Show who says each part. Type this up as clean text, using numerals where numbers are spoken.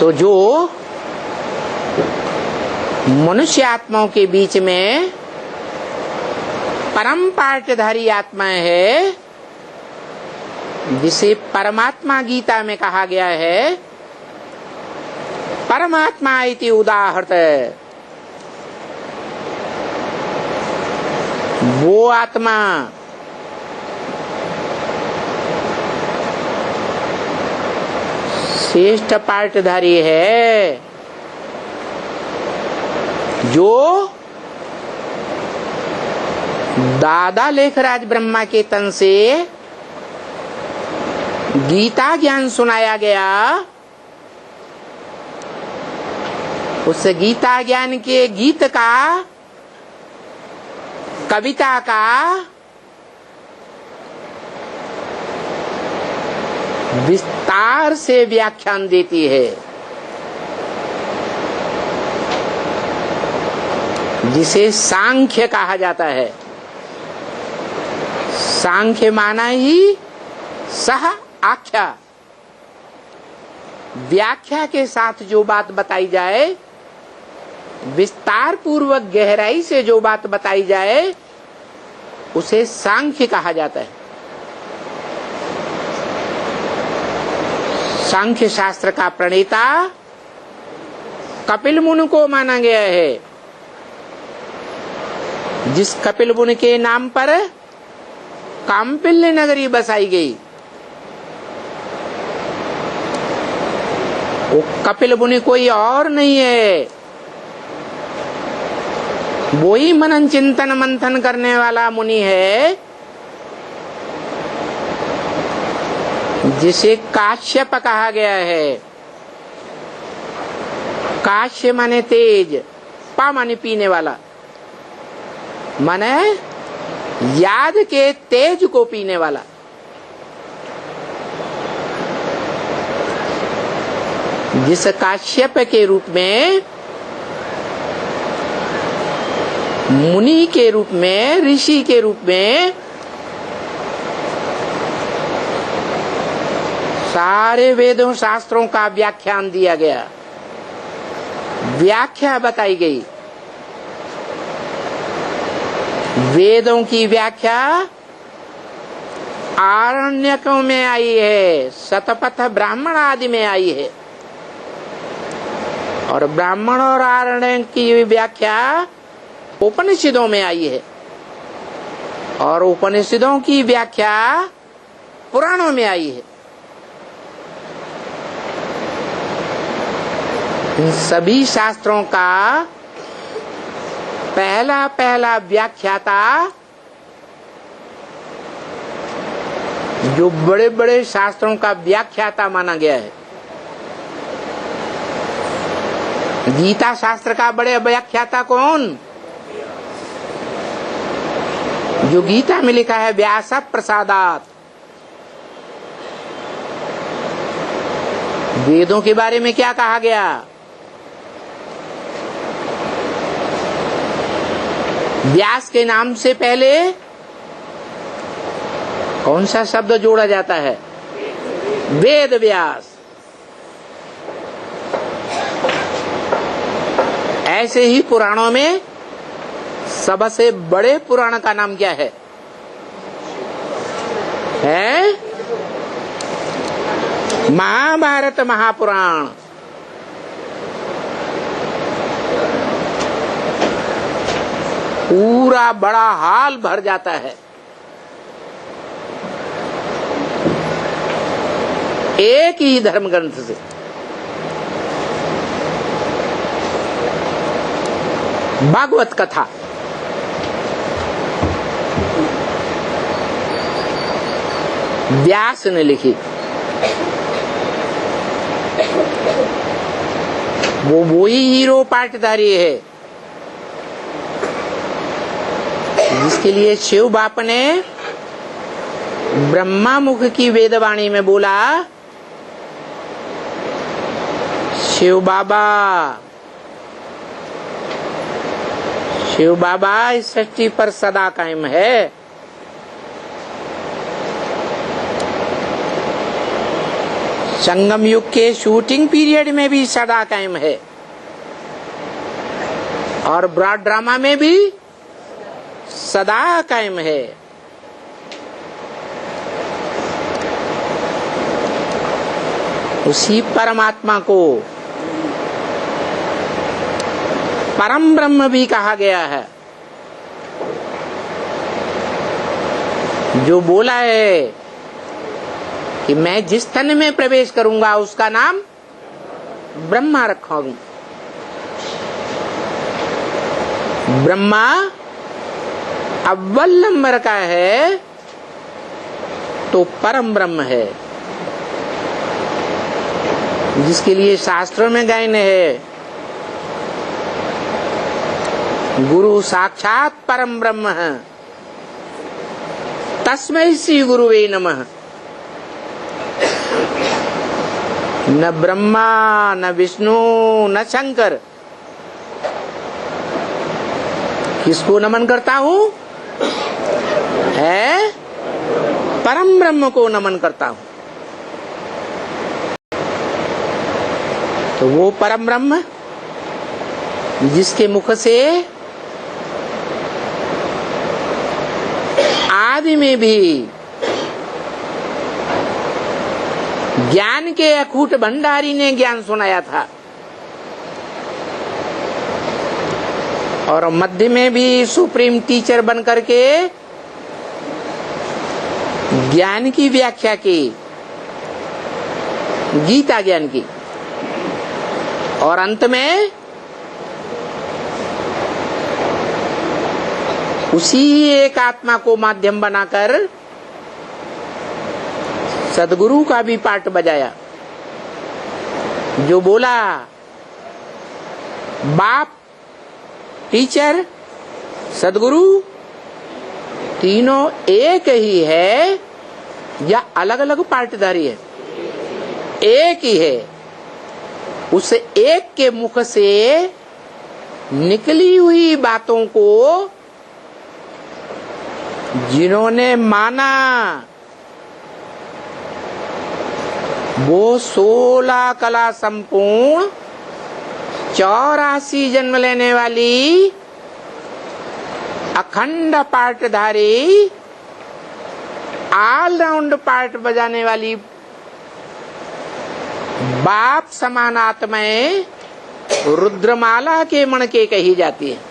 Speaker 1: तो जो मनुष्य आत्माओं के बीच में परम पार्टधारी आत्मा है, जिसे परमात्मा गीता में कहा गया है, परमात्मा इति उदाहृत, वो आत्मा श्रेष्ठ पार्टधारी है, जो दादा लेखराज ब्रह्मा के तन से गीता ज्ञान सुनाया गया, उस गीता ज्ञान के गीत का, कविता का विस्तार से व्याख्यान देती है, जिसे सांख्य कहा जाता है। सांख्य माना ही सह आख्या, व्याख्या के साथ जो बात बताई जाए, विस्तार पूर्वक गहराई से जो बात बताई जाए, उसे सांख्य कहा जाता है। सांख्य शास्त्र का प्रणेता कपिल मुनि को माना गया है, जिस कपिल मुनि के नाम पर काम्पिल्य नगरी बसाई गई। वो कपिल मुनि कोई और नहीं है, वो ही मनन चिंतन मंथन करने वाला मुनि है, जिसे काश्यप कहा गया है। काश्य माने तेज, पा माने पीने वाला, माने याद के तेज को पीने वाला। जिस काश्यप के रूप में, मुनि के रूप में, ऋषि के रूप में सारे वेदों शास्त्रों का व्याख्यान दिया गया, व्याख्या बताई गई। वेदों की व्याख्या आरण्यकों में आई है, शतपथ ब्राह्मण आदि में आई है, और ब्राह्मण और आरण्य की व्याख्या उपनिषदों में आई है, और उपनिषदों की व्याख्या पुराणों में आई है। इन सभी शास्त्रों का पहला व्याख्याता, जो बड़े बड़े शास्त्रों का व्याख्याता माना गया है, गीता शास्त्र का बड़े व्याख्याता कौन? जो गीता में लिखा है व्यास प्रसादात। वेदों के बारे में क्या कहा गया? व्यास के नाम से पहले कौन सा शब्द जोड़ा जाता है? वेद व्यास। ऐसे ही पुराणों में सबसे बड़े पुराण का नाम क्या है? महाभारत महापुराण। पूरा बड़ा हाल भर जाता है। एक ही धर्म ग्रंथ से। भागवत कथा व्यास ने लिखी। वो ही हीरो पाटधारी है जिसके लिए शिव बाप ने ब्रह्मा मुख की वेदवाणी में बोला, शिव बाबा इस सृष्टि पर सदा कायम है। संगम युग के शूटिंग पीरियड में भी सदा कायम है और ब्रॉड ड्रामा में भी सदा कायम है। उसी परमात्मा को परम ब्रह्म भी कहा गया है, जो बोला है कि मैं जिस तन में प्रवेश करूंगा उसका नाम ब्रह्मा रखूंगा। ब्रह्मा अव्वल नंबर का है तो परम ब्रह्म है, जिसके लिए शास्त्रों में गायन है, गुरु साक्षात परम ब्रह्म है, तस्मै श्री गुरुवे नमः। न ब्रह्मा न विष्णु न शंकर, किसको नमन करता हूँ? है परम ब्रह्म को नमन करता हूँ। तो वो परम ब्रह्म जिसके मुख से आदि में भी ज्ञान के अकूट भंडारी ने ज्ञान सुनाया था और मध्य में भी सुप्रीम टीचर बन करके ज्ञान की व्याख्या की, गीता ज्ञान की, और अंत में उसी एक आत्मा को माध्यम बनाकर सदगुरु का भी पार्ट बजाया, जो बोला बाप, टीचर, सदगुरु तीनों एक ही है या अलग अलग पार्टधारी है? एक ही है। उस एक के मुख से निकली हुई बातों को जिन्होंने माना वो 16 कला संपूर्ण 84 जन्म लेने वाली अखंड पार्टधारी ऑलराउंड पार्ट बजाने वाली बाप समान आत्माएं रुद्रमाला के मण के कही जाती है।